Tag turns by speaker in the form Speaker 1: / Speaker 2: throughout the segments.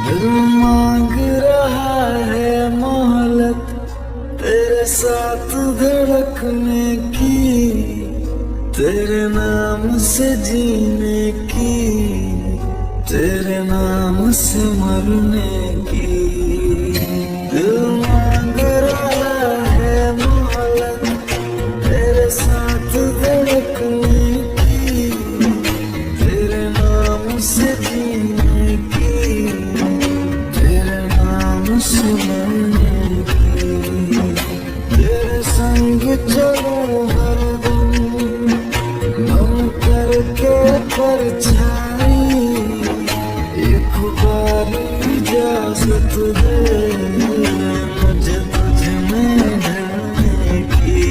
Speaker 1: दिल मांग रहा है मोहलत तेरे साथ धड़कने की, तेरे नाम से जीने की, तेरे नाम से मरने की। दिल मांग रहा है मोहलत तेरे साथ धड़कने की, तेरे नाम से जीने की, तेरे नाम से मरने की। तेरे संग चलूं हरदम बन करके परछाई, एक बार इजाजत दे मुझे तुझ में ढलने की।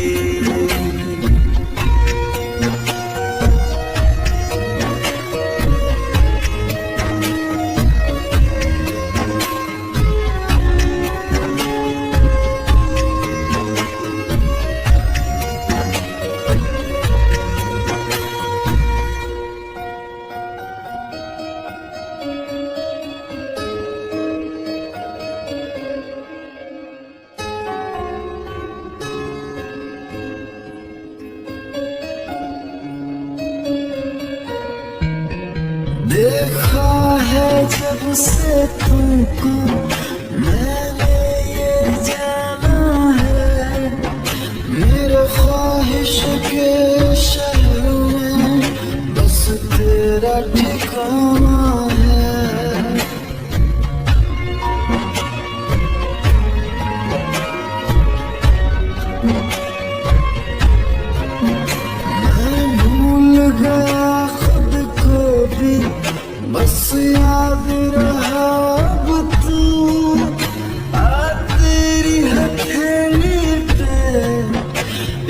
Speaker 1: देखा है जब से तुमको मैंने ये जाना है, मेरे ख्वाहिश के शहर में बस तेरा ठिकाना है। मैं भूल गया खुद को भी, बस याद रहा अब तू। आ तेरी हथेली पे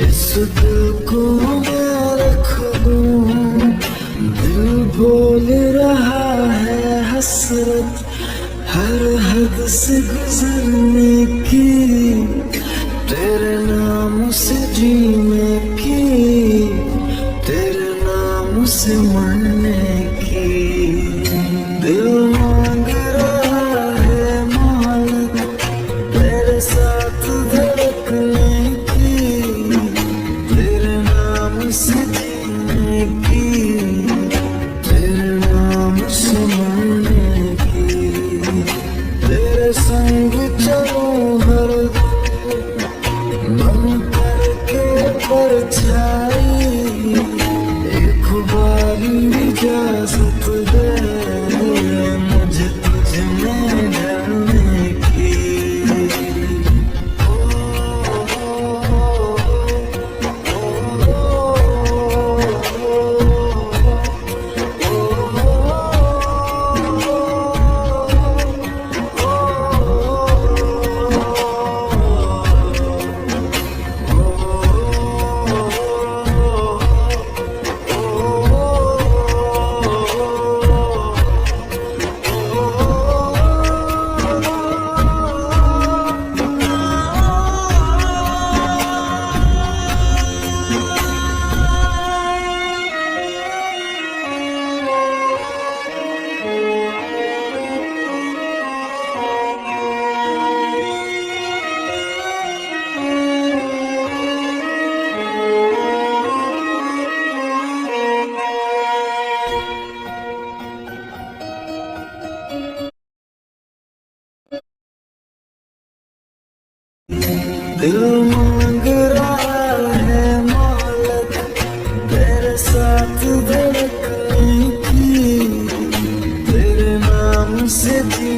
Speaker 1: इस दिल को मैं रख दूं। दिल बोल रहा है हसरत हर हद से गुजरने की, तेरे नाम से जीने की, तेरे नाम से मरने की। दिल मांग रहा है मोहलत तेरे साथ धड़कने की, तेरे नाम से जीने की, तेरे नाम से मरने की। तेरे संग चलूं हरदम बन करके परछाई, एक बार इजाजत दे मुझे तुझ में ढलने की। दिल मांग रहा है मोहलत तेरे साथ धड़कने की, तेरे नाम से जी